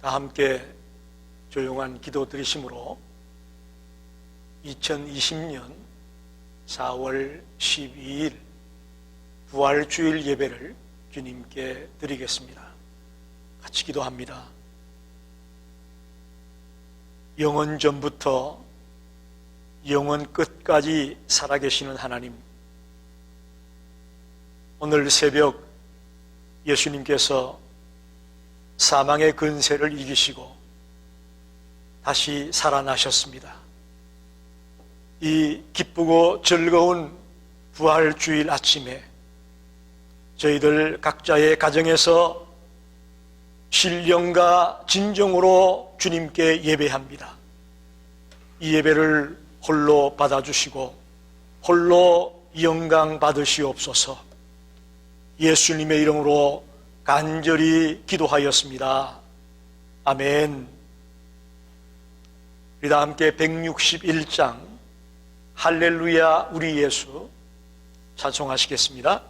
다 함께 조용한 기도 드리심으로 2020년 4월 12일 부활주일 예배를 주님께 드리겠습니다. 같이 기도합니다. 영원 전부터 영원 끝까지 살아계시는 하나님, 오늘 새벽 예수님께서 사망의 근세를 이기시고 다시 살아나셨습니다. 이 기쁘고 즐거운 부활주일 아침에 저희들 각자의 가정에서 신령과 진정으로 주님께 예배합니다. 이 예배를 홀로 받아주시고 홀로 영광 받으시옵소서. 예수님의 이름으로 간절히 기도하였습니다. 아멘. 우리 다 함께 161장 할렐루야 우리 예수 찬송하시겠습니다.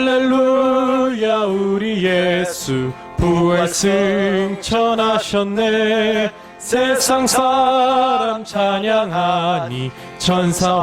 할렐루야 우리 예수 부활 승천하셨네. 세상 사람 찬양하니 천사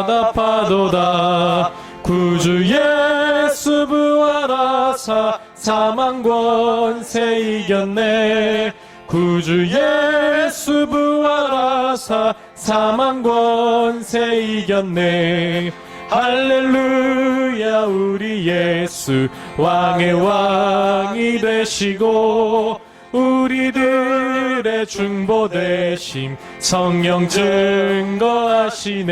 화답하도다. 구주 예수 부활하사 사망 권세 이겼네. 구주 예수 부활하사 사망 권세 이겼네. 할렐루야 우리 예수 왕의 왕이 되시고 우리들의 중보되심 성령 증거하시네.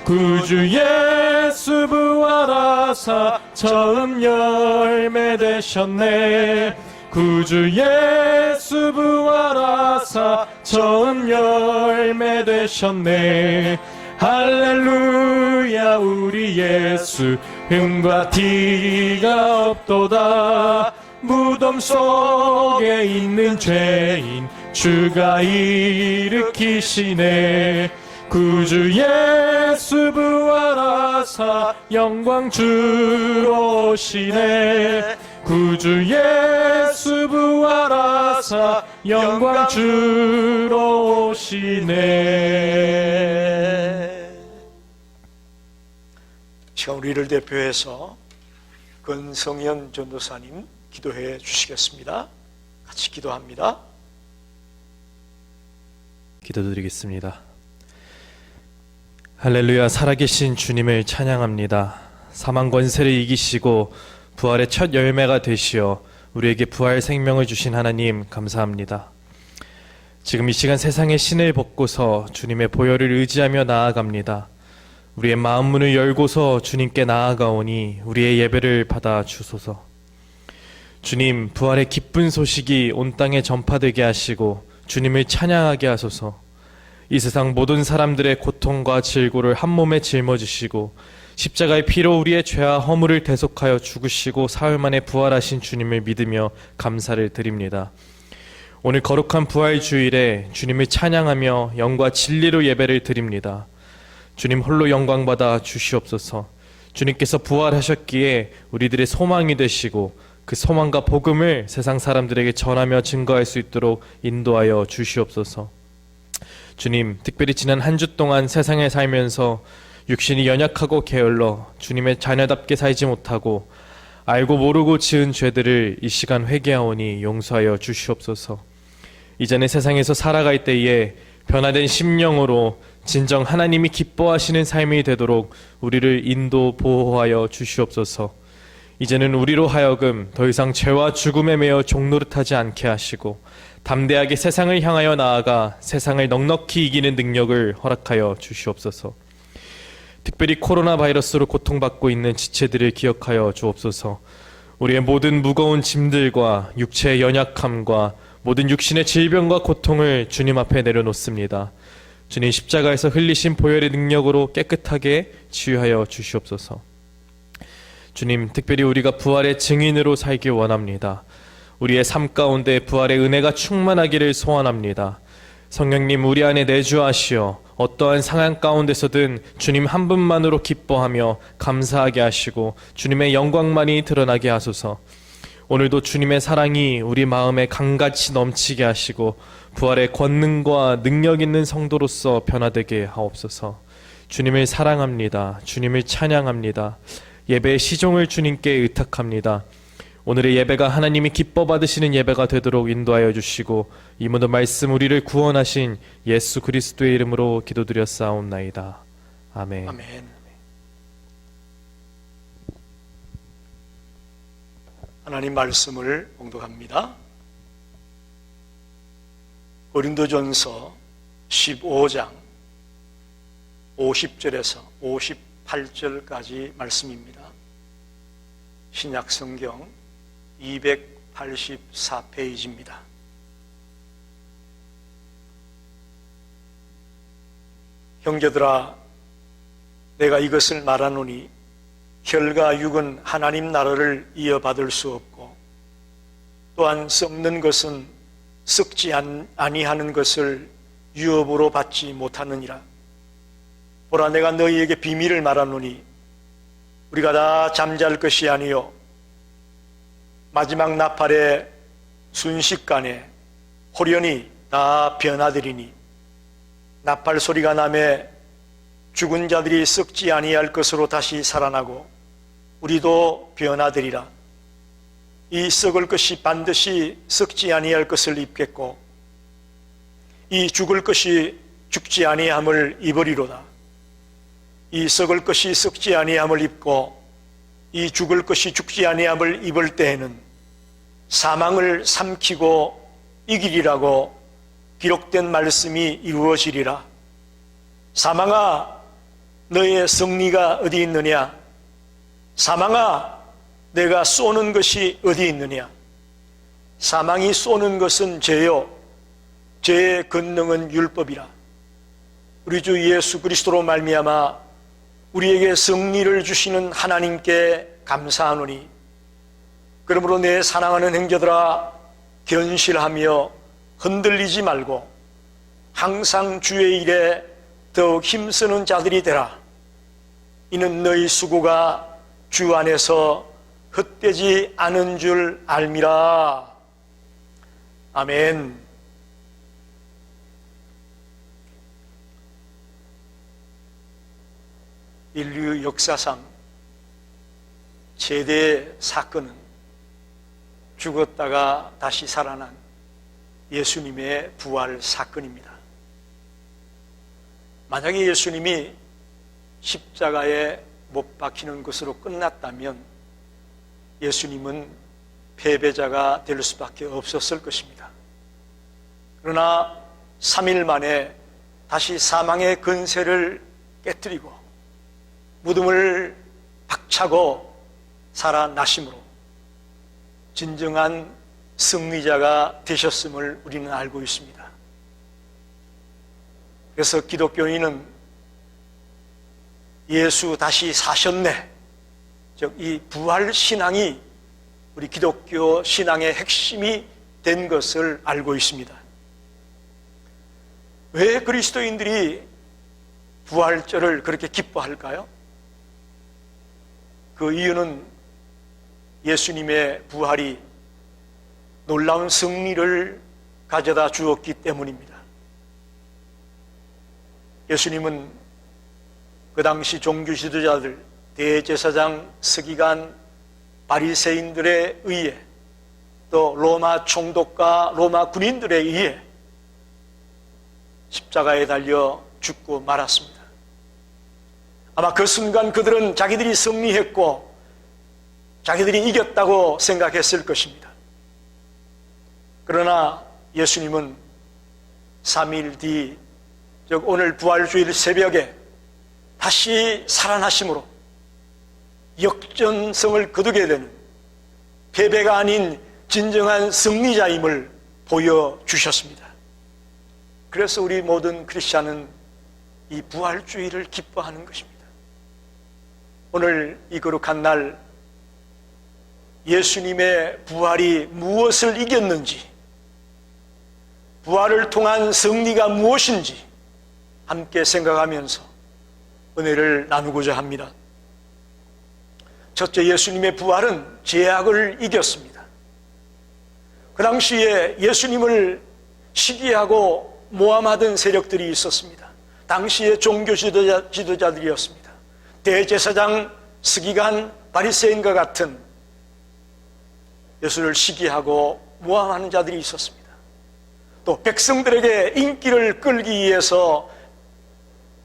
구주 예수 부활하사 처음 열매 되셨네. 구주 예수 부활하사 처음 열매 되셨네. 할렐루야 우리 예수 흠과 티가 없도다. 무덤 속에 있는 죄인 주가 일으키시네. 구주 예수 부활하사 영광 주로 오시네. 구주 예수 부활하사 영광 주로 오시네. 지금 우리를 대표해서 권성현 전도사님 기도해 주시겠습니다. 같이 기도합니다. 기도드리겠습니다. 할렐루야 살아계신 주님을 찬양합니다. 사망 권세를 이기시고 부활의 첫 열매가 되시어 우리에게 부활 생명을 주신 하나님 감사합니다. 지금 이 시간 세상의 신을 벗고서 주님의 보혈을 의지하며 나아갑니다. 우리의 마음 문을 열고서 주님께 나아가오니 우리의 예배를 받아 주소서. 주님, 부활의 기쁜 소식이 온 땅에 전파되게 하시고 주님을 찬양하게 하소서. 이 세상 모든 사람들의 고통과 질고를 한 몸에 짊어지시고 십자가의 피로 우리의 죄와 허물을 대속하여 죽으시고 사흘 만에 부활하신 주님을 믿으며 감사를 드립니다. 오늘 거룩한 부활주일에 주님을 찬양하며 영과 진리로 예배를 드립니다. 주님 홀로 영광받아 주시옵소서. 주님께서 부활하셨기에 우리들의 소망이 되시고 그 소망과 복음을 세상 사람들에게 전하며 증거할 수 있도록 인도하여 주시옵소서. 주님, 특별히 지난 한 주 동안 세상에 살면서 육신이 연약하고 게을러 주님의 자녀답게 살지 못하고 알고 모르고 지은 죄들을 이 시간 회개하오니 용서하여 주시옵소서. 이제는 세상에서 살아갈 때에 변화된 심령으로 진정 하나님이 기뻐하시는 삶이 되도록 우리를 인도 보호하여 주시옵소서. 이제는 우리로 하여금 더 이상 죄와 죽음에 매여 종노릇하지 않게 하시고 담대하게 세상을 향하여 나아가 세상을 넉넉히 이기는 능력을 허락하여 주시옵소서. 특별히 코로나 바이러스로 고통받고 있는 지체들을 기억하여 주옵소서. 우리의 모든 무거운 짐들과 육체의 연약함과 모든 육신의 질병과 고통을 주님 앞에 내려놓습니다. 주님 십자가에서 흘리신 보혈의 능력으로 깨끗하게 치유하여 주시옵소서. 주님, 특별히 우리가 부활의 증인으로 살기 원합니다. 우리의 삶 가운데 부활의 은혜가 충만하기를 소원합니다. 성령님 우리 안에 내주하시어 어떠한 상황 가운데서든 주님 한 분만으로 기뻐하며 감사하게 하시고 주님의 영광만이 드러나게 하소서. 오늘도 주님의 사랑이 우리 마음에 강같이 넘치게 하시고 부활의 권능과 능력 있는 성도로서 변화되게 하옵소서. 주님을 사랑합니다. 주님을 찬양합니다. 예배의 시종을 주님께 의탁합니다. 오늘의 예배가 하나님이 기뻐 받으시는 예배가 되도록 인도하여 주시고 이 모든 말씀 우리를 구원하신 예수 그리스도의 이름으로 기도드렸사옵나이다. 아멘. 아멘. 하나님 말씀을 봉독합니다. 고린도전서 15장 50절에서 58절까지 말씀입니다. 신약성경 284페이지입니다. 형제들아, 내가 이것을 말하노니 혈과 육은 하나님 나라를 이어받을 수 없고 또한 썩는 것은 썩지 아니하는 것을 유업으로 받지 못하느니라. 보라, 내가 너희에게 비밀을 말하노니 우리가 다 잠잘 것이 아니요 마지막 나팔의 순식간에 호련히 다 변화되리니 나팔 소리가 나매 죽은 자들이 썩지 아니할 것으로 다시 살아나고 우리도 변화되리라. 이 썩을 것이 반드시 썩지 아니할 것을 입겠고 이 죽을 것이 죽지 아니함을 입으리로다. 이 썩을 것이 썩지 아니함을 입고 이 죽을 것이 죽지 아니함을 입을 때에는 사망을 삼키고 이기리라고 기록된 말씀이 이루어지리라. 사망아, 너의 승리가 어디 있느냐? 사망아, 내가 쏘는 것이 어디 있느냐? 사망이 쏘는 것은 죄요, 죄의 권능은 율법이라. 우리 주 예수 그리스도로 말미암아 우리에게 승리를 주시는 하나님께 감사하노니, 그러므로 내 사랑하는 형제들아, 견실하며 흔들리지 말고 항상 주의 일에 더욱 힘쓰는 자들이 되라. 이는 너희 수고가 주 안에서 헛되지 않은 줄 알미라. 아멘. 인류 역사상 최대의 사건은 죽었다가 다시 살아난 예수님의 부활 사건입니다. 만약에 예수님이 십자가에 못 박히는 것으로 끝났다면 예수님은 패배자가 될 수밖에 없었을 것입니다. 그러나 3일 만에 다시 사망의 권세를 깨뜨리고 무덤을 박차고 살아나심으로 진정한 승리자가 되셨음을 우리는 알고 있습니다. 그래서 기독교인은 예수 다시 사셨네, 즉 이 부활 신앙이 우리 기독교 신앙의 핵심이 된 것을 알고 있습니다. 왜 그리스도인들이 부활절을 그렇게 기뻐할까요? 그 이유는 예수님의 부활이 놀라운 승리를 가져다 주었기 때문입니다. 예수님은 그 당시 종교 지도자들, 대제사장, 서기관, 바리새인들에 의해 또 로마 총독과 로마 군인들에 의해 십자가에 달려 죽고 말았습니다. 아마 그 순간 그들은 자기들이 승리했고 자기들이 이겼다고 생각했을 것입니다. 그러나 예수님은 3일 뒤, 즉 오늘 부활주일 새벽에 다시 살아나심으로 역전성을 거두게 되는 패배가 아닌 진정한 승리자임을 보여주셨습니다. 그래서 우리 모든 크리스찬은 이 부활주의를 기뻐하는 것입니다. 오늘 이 거룩한 날 예수님의 부활이 무엇을 이겼는지, 부활을 통한 승리가 무엇인지 함께 생각하면서 은혜를 나누고자 합니다. 첫째, 예수님의 부활은 죄악을 이겼습니다. 그 당시에 예수님을 시기하고 모함하던 세력들이 있었습니다. 당시의 종교 지도자들이었습니다. 대제사장, 서기관, 바리새인과 같은 예수를 시기하고 모함하는 자들이 있었습니다. 또 백성들에게 인기를 끌기 위해서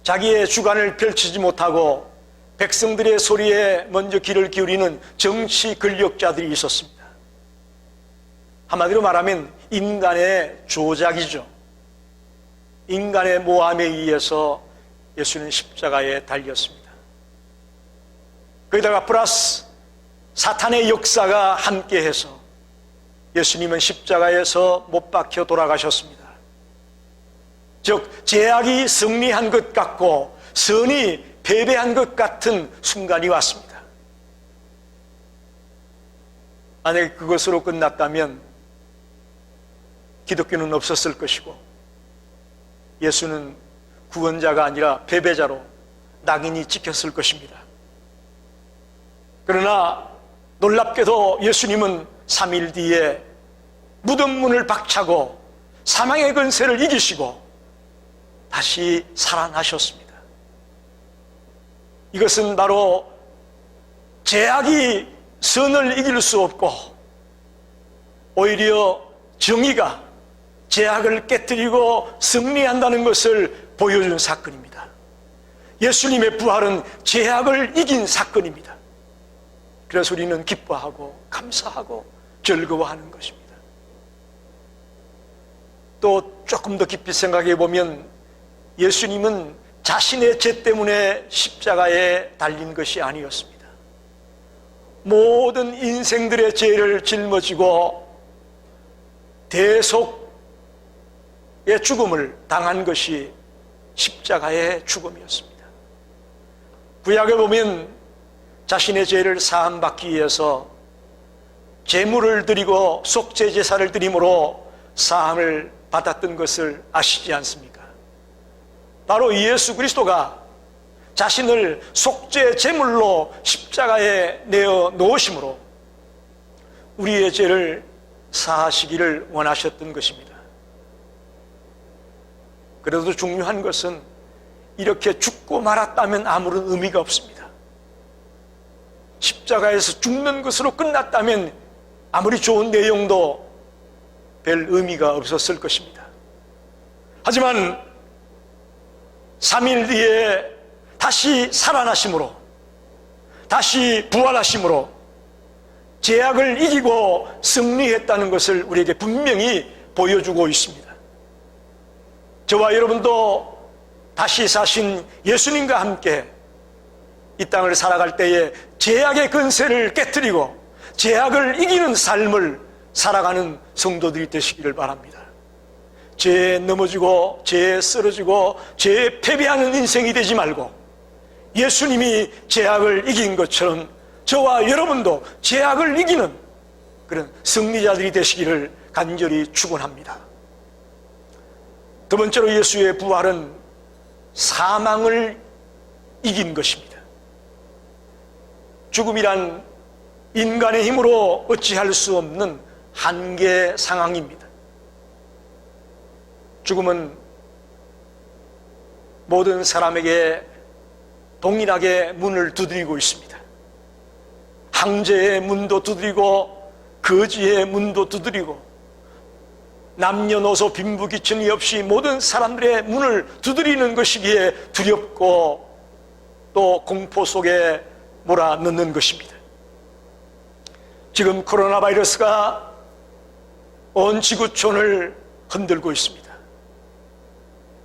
자기의 주관을 펼치지 못하고 백성들의 소리에 먼저 귀를 기울이는 정치 권력자들이 있었습니다. 한마디로 말하면 인간의 조작이죠. 인간의 모함에 의해서 예수는 십자가에 달렸습니다. 거기다가 플러스 사탄의 역사가 함께해서 예수님은 십자가에서 못 박혀 돌아가셨습니다. 즉 죄악이 승리한 것 같고 선이 패배한 것 같은 순간이 왔습니다. 만약에 그것으로 끝났다면 기독교는 없었을 것이고 예수는 구원자가 아니라 패배자로 낙인이 찍혔을 것입니다. 그러나 놀랍게도 예수님은 3일 뒤에 무덤 문을 박차고 사망의 권세를 이기시고 다시 살아나셨습니다. 이것은 바로 죄악이 선을 이길 수 없고 오히려 정의가 죄악을 깨뜨리고 승리한다는 것을 보여준 사건입니다. 예수님의 부활은 죄악을 이긴 사건입니다. 그래서 우리는 기뻐하고 감사하고 즐거워하는 것입니다. 또 조금 더 깊이 생각해 보면 예수님은 자신의 죄 때문에 십자가에 달린 것이 아니었습니다. 모든 인생들의 죄를 짊어지고 대속의 죽음을 당한 것이 십자가의 죽음이었습니다. 구약에 보면 자신의 죄를 사함받기 위해서 제물을 드리고 속죄 제사를 드림으로 사함을 받았던 것을 아시지 않습니까? 바로 예수 그리스도가 자신을 속죄 제물로 십자가에 내어 놓으심으로 우리의 죄를 사하시기를 원하셨던 것입니다. 그래도 중요한 것은 이렇게 죽고 말았다면 아무런 의미가 없습니다. 십자가에서 죽는 것으로 끝났다면 아무리 좋은 내용도 별 의미가 없었을 것입니다. 하지만 3일 뒤에 다시 살아나심으로, 다시 부활하심으로 죄악을 이기고 승리했다는 것을 우리에게 분명히 보여주고 있습니다. 저와 여러분도 다시 사신 예수님과 함께 이 땅을 살아갈 때에 죄악의 권세를 깨뜨리고 죄악을 이기는 삶을 살아가는 성도들이 되시기를 바랍니다. 죄에 넘어지고 죄에 쓰러지고 죄에 패배하는 인생이 되지 말고 예수님이 죄악을 이긴 것처럼 저와 여러분도 죄악을 이기는 그런 승리자들이 되시기를 간절히 축원합니다. 두 번째로 예수의 부활은 사망을 이긴 것입니다. 죽음이란 인간의 힘으로 어찌할 수 없는 한계 상황입니다. 죽음은 모든 사람에게 동일하게 문을 두드리고 있습니다. 항제의 문도 두드리고 거지의 문도 두드리고 남녀노소 빈부귀천이 없이 모든 사람들의 문을 두드리는 것이기에 두렵고 또 공포 속에 몰아넣는 것입니다. 지금 코로나 바이러스가 온 지구촌을 흔들고 있습니다.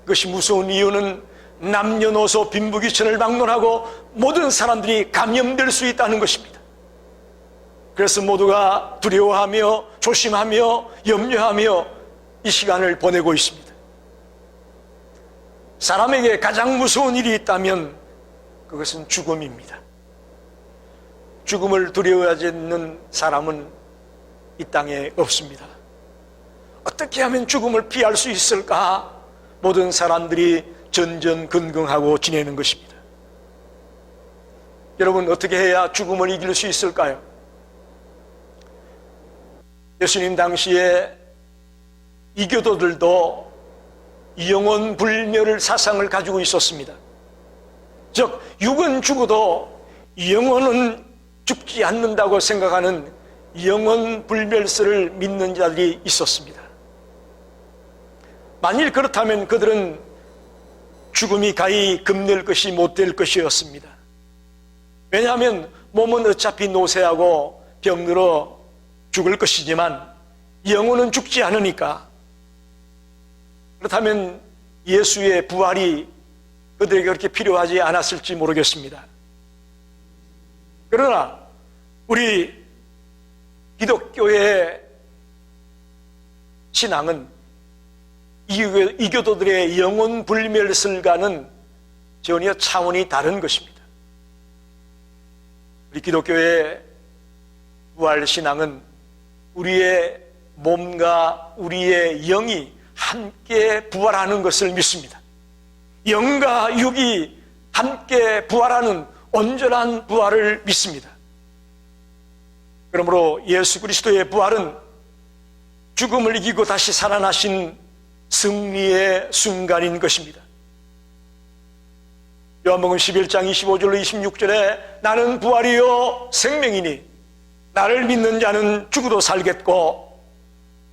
그것이 무서운 이유는 남녀노소 빈부귀천을 막론하고 모든 사람들이 감염될 수 있다는 것입니다. 그래서 모두가 두려워하며 조심하며 염려하며 이 시간을 보내고 있습니다. 사람에게 가장 무서운 일이 있다면 그것은 죽음입니다. 죽음을 두려워하지 않는 사람은 이 땅에 없습니다. 어떻게 하면 죽음을 피할 수 있을까? 모든 사람들이 전전긍긍하고 지내는 것입니다. 여러분, 어떻게 해야 죽음을 이길 수 있을까요? 예수님 당시에 이교도들도 영원 불멸 사상을 가지고 있었습니다. 즉, 육은 죽어도 영혼은 죽지 않는다고 생각하는 영원 불멸설을 믿는 자들이 있었습니다. 만일 그렇다면 그들은 죽음이 가히 금낼 것이 못 될 것이었습니다. 왜냐하면 몸은 어차피 노쇠하고 병들어 죽을 것이지만 영혼은 죽지 않으니까. 그렇다면 예수의 부활이 그들에게 그렇게 필요하지 않았을지 모르겠습니다. 그러나 우리 기독교의 신앙은 이교도들의 영혼 불멸설과는 전혀 차원이 다른 것입니다. 우리 기독교의 부활 신앙은 우리의 몸과 우리의 영이 함께 부활하는 것을 믿습니다. 영과 육이 함께 부활하는 온전한 부활을 믿습니다. 그러므로 예수 그리스도의 부활은 죽음을 이기고 다시 살아나신 승리의 순간인 것입니다. 요한복음 11장 25절로 26절에 나는 부활이요 생명이니 나를 믿는 자는 죽어도 살겠고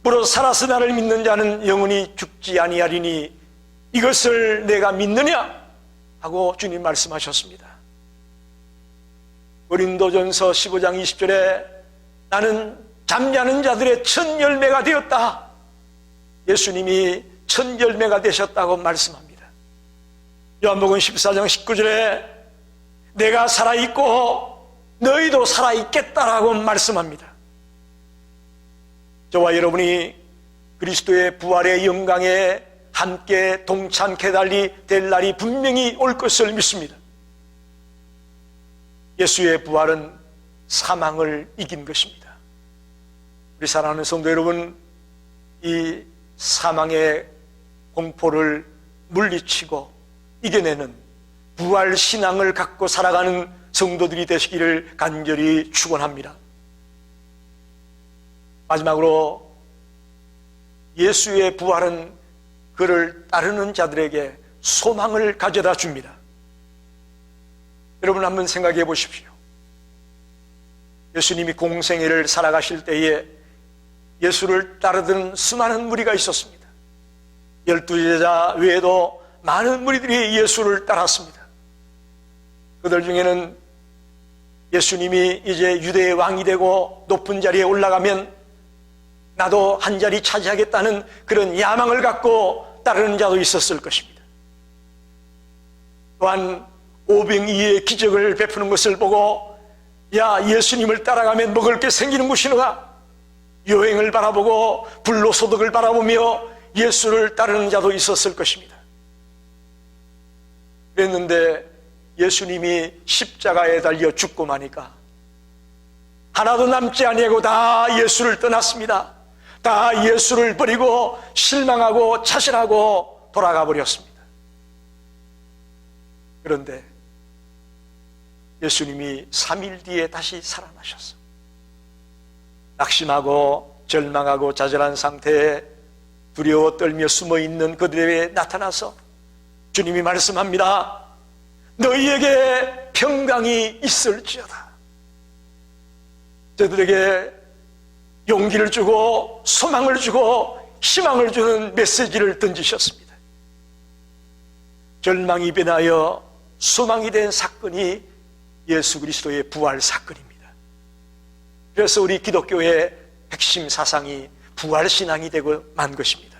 무릇 살아서 나를 믿는 자는 영원히 죽지 아니하리니 이것을 내가 믿느냐? 하고 주님 말씀하셨습니다. 고린도전서 15장 20절에 나는 잠자는 자들의 첫 열매가 되었다. 예수님이 첫 열매가 되셨다고 말씀합니다. 요한복음 14장 19절에 내가 살아있고 너희도 살아있겠다라고 말씀합니다. 저와 여러분이 그리스도의 부활의 영광에 함께 동참케 될 날이 분명히 올 것을 믿습니다. 예수의 부활은 사망을 이긴 것입니다. 우리 사랑하는 성도 여러분, 이 사망의 공포를 물리치고 이겨내는 부활 신앙을 갖고 살아가는 성도들이 되시기를 간절히 축원합니다. 마지막으로 예수의 부활은 그를 따르는 자들에게 소망을 가져다 줍니다. 여러분 한번 생각해 보십시오. 예수님이 공생애를 살아가실 때에 예수를 따르던 수많은 무리가 있었습니다. 12제자 외에도 많은 무리들이 예수를 따랐습니다. 그들 중에는 예수님이 이제 유대의 왕이 되고 높은 자리에 올라가면 나도 한 자리 차지하겠다는 그런 야망을 갖고 따르는 자도 있었을 것입니다. 또한 오병이의 기적을 베푸는 것을 보고 야, 예수님을 따라가면 먹을 게 생기는 것이노라. 여행을 바라보고 불로소득을 바라보며 예수를 따르는 자도 있었을 것입니다. 그랬는데 예수님이 십자가에 달려 죽고 마니까 하나도 남지 아니하고 다 예수를 떠났습니다. 다 예수를 버리고 실망하고 차실하고 돌아가 버렸습니다. 그런데 예수님이 3일 뒤에 다시 살아나셨어. 낙심하고 절망하고 좌절한 상태에 두려워 떨며 숨어있는 그들에게 나타나서 주님이 말씀합니다. 너희에게 평강이 있을지어다. 저들에게 용기를 주고 소망을 주고 희망을 주는 메시지를 던지셨습니다. 절망이 변하여 소망이 된 사건이 예수 그리스도의 부활 사건입니다. 그래서 우리 기독교의 핵심 사상이 부활 신앙이 되고 만 것입니다.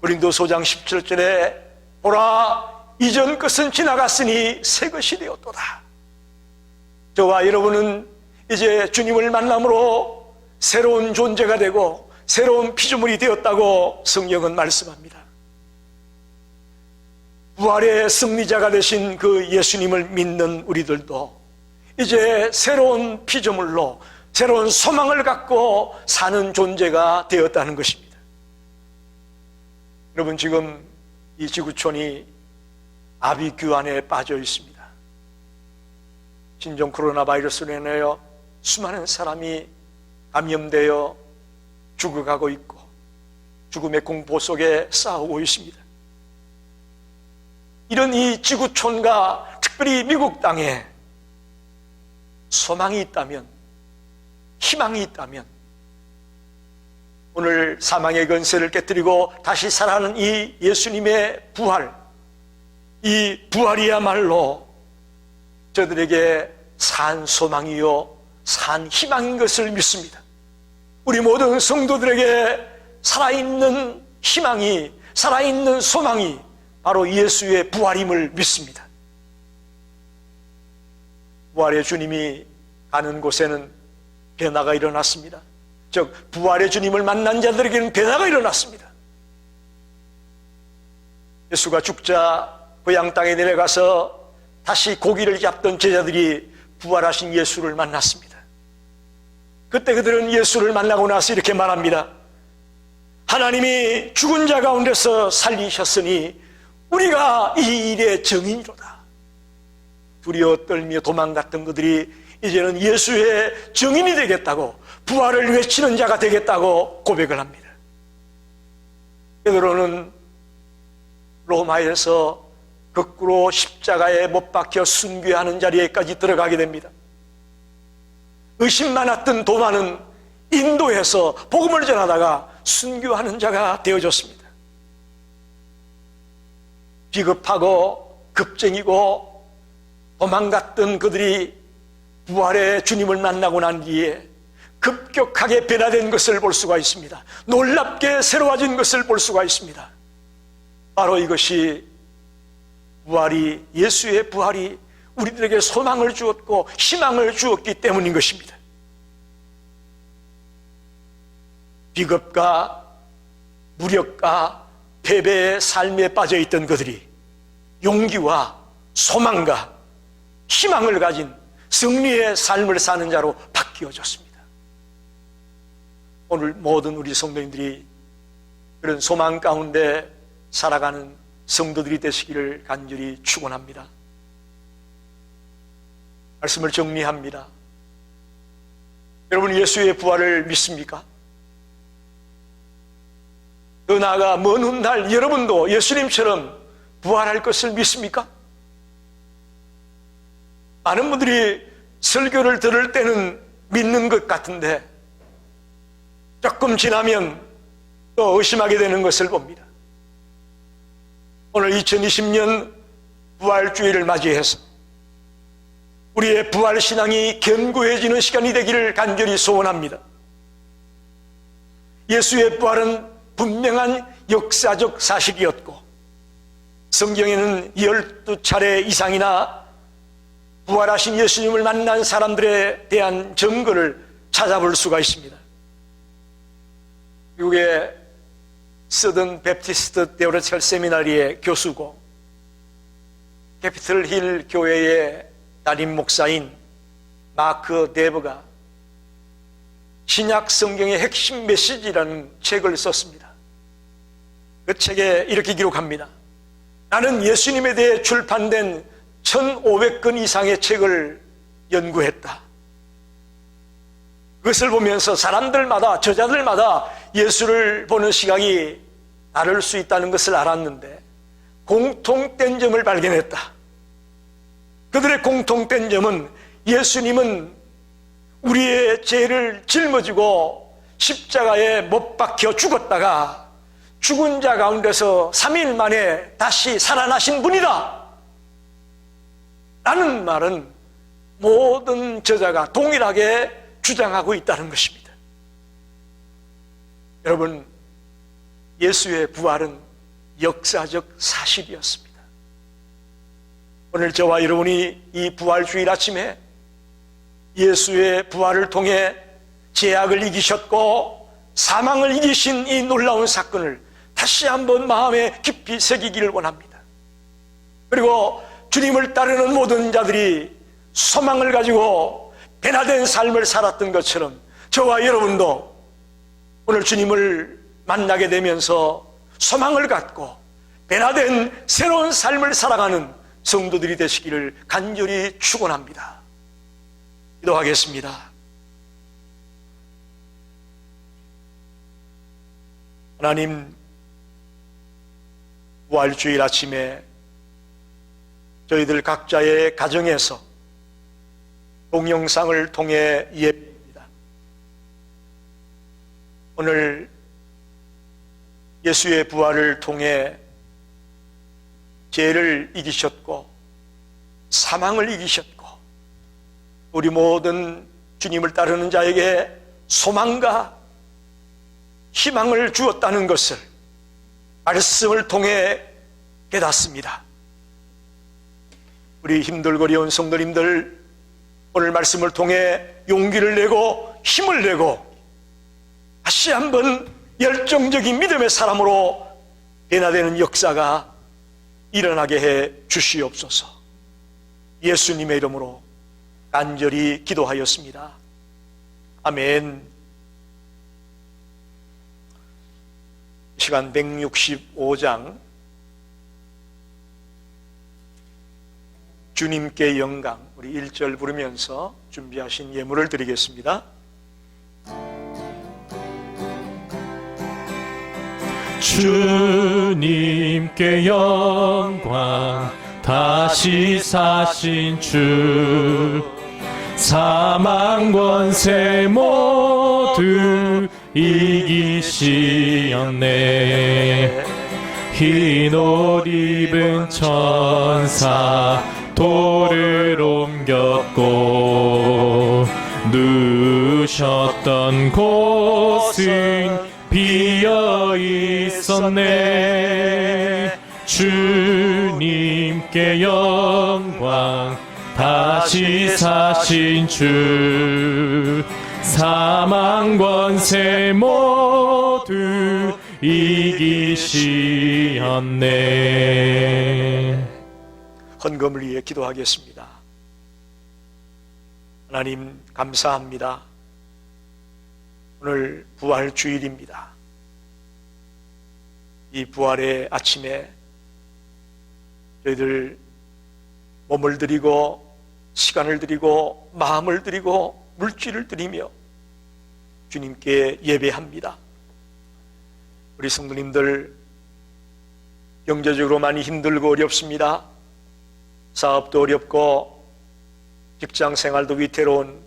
고린도서 5장 17절에 보라 이전 것은 지나갔으니 새 것이 되었도다. 저와 여러분은 이제 주님을 만남으로 새로운 존재가 되고 새로운 피조물이 되었다고 성경은 말씀합니다. 부활의 승리자가 되신 그 예수님을 믿는 우리들도 이제 새로운 피조물로 새로운 소망을 갖고 사는 존재가 되었다는 것입니다. 여러분, 지금 이 지구촌이 아비규환에 빠져 있습니다. 신종 코로나 바이러스로 인하여 수많은 사람이 감염되어 죽어가고 있고 죽음의 공포 속에 싸우고 있습니다. 이런 이 지구촌과 특별히 미국 땅에 소망이 있다면, 희망이 있다면, 오늘 사망의 권세를 깨뜨리고 다시 살아나는 이 예수님의 부활, 이 부활이야말로 저들에게 산 소망이요 산 희망인 것을 믿습니다. 우리 모든 성도들에게 살아있는 희망이, 살아있는 소망이 바로 예수의 부활임을 믿습니다. 부활의 주님이 가는 곳에는 변화가 일어났습니다. 즉 부활의 주님을 만난 자들에게는 변화가 일어났습니다. 예수가 죽자 고향 땅에 내려가서 다시 고기를 잡던 제자들이 부활하신 예수를 만났습니다. 그때 그들은 예수를 만나고 나서 이렇게 말합니다. 하나님이 죽은 자 가운데서 살리셨으니 우리가 이 일의 증인이로다. 두려워 떨며 도망갔던 그들이 이제는 예수의 증인이 되겠다고, 부활을 외치는 자가 되겠다고 고백을 합니다. 베드로는 로마에서 거꾸로 십자가에 못 박혀 순교하는 자리에까지 들어가게 됩니다. 의심 많았던 도마는 인도에서 복음을 전하다가 순교하는 자가 되어졌습니다. 비겁하고 급쟁이고 도망갔던 그들이 부활의 주님을 만나고 난 뒤에 급격하게 변화된 것을 볼 수가 있습니다. 놀랍게 새로워진 것을 볼 수가 있습니다. 바로 이것이 부활이, 예수의 부활이 우리들에게 소망을 주었고 희망을 주었기 때문인 것입니다. 비겁과 무력과 패배의 삶에 빠져있던 그들이 용기와 소망과 희망을 가진 승리의 삶을 사는 자로 바뀌어졌습니다. 오늘 모든 우리 성도님들이 그런 소망 가운데 살아가는 성도들이 되시기를 간절히 축원합니다. 말씀을 정리합니다. 여러분, 예수의 부활을 믿습니까? 더 나아가 먼 훗날 여러분도 예수님처럼 부활할 것을 믿습니까? 많은 분들이 설교를 들을 때는 믿는 것 같은데 조금 지나면 또 의심하게 되는 것을 봅니다. 오늘 2020년 부활주의를 맞이해서 우리의 부활신앙이 견고해지는 시간이 되기를 간절히 소원합니다. 예수의 부활은 분명한 역사적 사실이었고 성경에는 12차례 이상이나 부활하신 예수님을 만난 사람들에 대한 증거를 찾아볼 수가 있습니다. 미국의 서던 베프티스트 데오레첼 세미나리의 교수고 캐피털 힐 교회의 담임 목사인 마크 데버가 신약 성경의 핵심 메시지라는 책을 썼습니다. 그 책에 이렇게 기록합니다. 나는 예수님에 대해 출판된 1500권 이상의 책을 연구했다. 그것을 보면서 사람들마다, 저자들마다 예수를 보는 시각이 다를 수 있다는 것을 알았는데 공통된 점을 발견했다. 그들의 공통된 점은 예수님은 우리의 죄를 짊어지고 십자가에 못 박혀 죽었다가 죽은 자 가운데서 3일 만에 다시 살아나신 분이다 라는 말은 모든 저자가 동일하게 주장하고 있다는 것입니다. 여러분, 예수의 부활은 역사적 사실이었습니다. 오늘 저와 여러분이 이 부활주일 아침에 예수의 부활을 통해 죄악을 이기셨고 사망을 이기신 이 놀라운 사건을 다시 한번 마음에 깊이 새기기를 원합니다. 그리고 주님을 따르는 모든 자들이 소망을 가지고 변화된 삶을 살았던 것처럼 저와 여러분도 오늘 주님을 만나게 되면서 소망을 갖고 변화된 새로운 삶을 살아가는 성도들이 되시기를 간절히 축원합니다. 기도하겠습니다. 하나님, 부활주일 아침에 저희들 각자의 가정에서 동영상을 통해 예배합니다. 오늘 예수의 부활을 통해 죄를 이기셨고 사망을 이기셨고 우리 모든 주님을 따르는 자에게 소망과 희망을 주었다는 것을 말씀을 통해 깨닫습니다. 우리 힘들고 어려운 성도님들, 오늘 말씀을 통해 용기를 내고 힘을 내고 다시 한번 열정적인 믿음의 사람으로 변화되는 역사가 일어나게 해 주시옵소서. 예수님의 이름으로 간절히 기도하였습니다. 아멘. 시간 165장 주님께 영광, 우리 1절 부르면서 준비하신 예물을 드리겠습니다. 주님께 영광, 다시 사신 주, 사망 권세 모두 이기시었네. 흰 옷 입은 천사 돌을 옮겼고 누우셨던 곳은 비어 있었네. 주님께 영광, 다시 사신 주, 사망 권세 모두 이기시었네. 헌금을 위해 기도하겠습니다. 하나님, 감사합니다. 오늘 부활 주일입니다. 이 부활의 아침에 저희들 몸을 드리고 시간을 드리고 마음을 드리고 물질을 드리며 주님께 예배합니다. 우리 성도님들 경제적으로 많이 힘들고 어렵습니다. 사업도 어렵고 직장 생활도 위태로운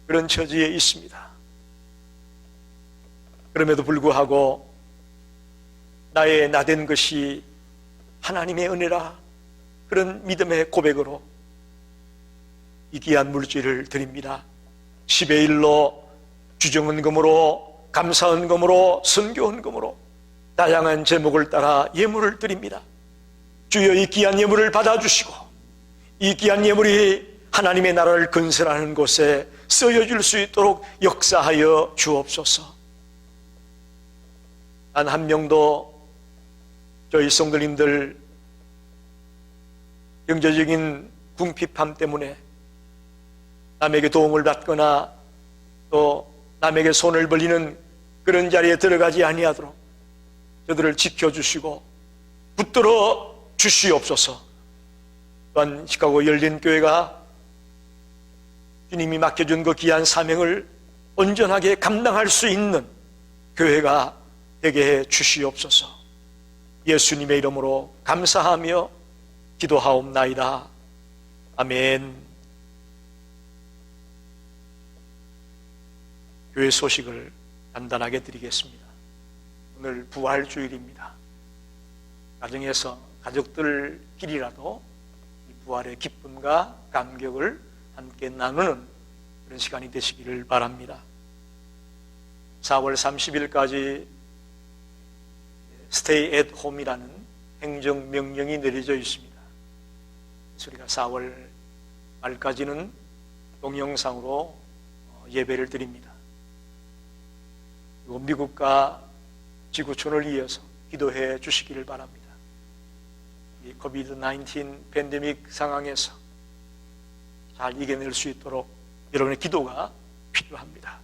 그런 처지에 있습니다. 그럼에도 불구하고 나의 나된 것이 하나님의 은혜라, 그런 믿음의 고백으로 이 귀한 물질을 드립니다. 10의 1로 주정헌금으로, 감사헌금으로, 선교헌금으로 다양한 제목을 따라 예물을 드립니다. 주여, 이 귀한 예물을 받아주시고 이 귀한 예물이 하나님의 나라를 건설하는 곳에 쓰여질 수 있도록 역사하여 주옵소서. 단 한 명도 저희 성도님들 경제적인 궁핍함 때문에 남에게 도움을 받거나 또 남에게 손을 벌리는 그런 자리에 들어가지 아니하도록 저들을 지켜주시고 붙들어 주시옵소서. 또한 시카고 열린교회가 주님이 맡겨준 그 귀한 사명을 온전하게 감당할 수 있는 교회가 되게 해 주시옵소서. 예수님의 이름으로 감사하며 기도하옵나이다. 아멘. 교회 소식을 간단하게 드리겠습니다. 오늘 부활주일입니다. 가정에서 가족들끼리라도 이 부활의 기쁨과 감격을 함께 나누는 그런 시간이 되시기를 바랍니다. 4월 30일까지 Stay at Home이라는 행정명령이 내려져 있습니다. 우리가 4월 말까지는 동영상으로 예배를 드립니다. 그리고 미국과 지구촌을 이어서 기도해 주시기를 바랍니다. 이 코비드-19 팬데믹 상황에서 잘 이겨낼 수 있도록 여러분의 기도가 필요합니다.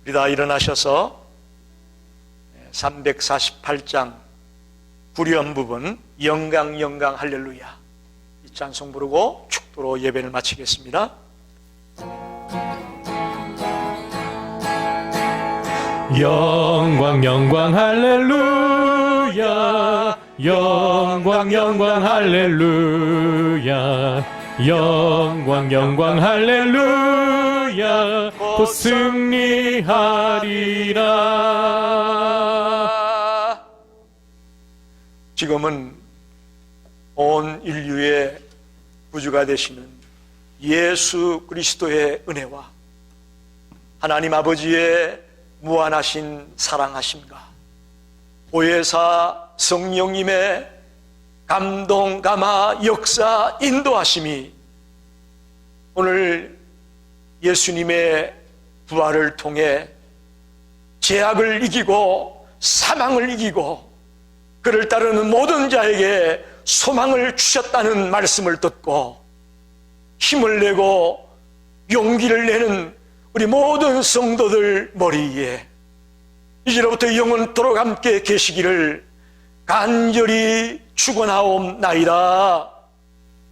우리 다 일어나셔서 348장 후렴 부분 영광 영광 할렐루야 이 찬송 부르고 축도로 예배를 마치겠습니다. 영광 영광 할렐루야 영광 영광 할렐루야 영광 영광 할렐루야 곧 승리하리라. 지금은 온 인류의 구주가 되시는 예수 그리스도의 은혜와 하나님 아버지의 무한하신 사랑하심과 보혜사 성령님의 감동, 감화, 역사, 인도하심이 오늘 예수님의 부활을 통해 죄악을 이기고 사망을 이기고 그를 따르는 모든 자에게 소망을 주셨다는 말씀을 듣고 힘을 내고 용기를 내는 우리 모든 성도들 머리 위에 이제로부터 영원토록 함께 계시기를 간절히 축원하옵나이다.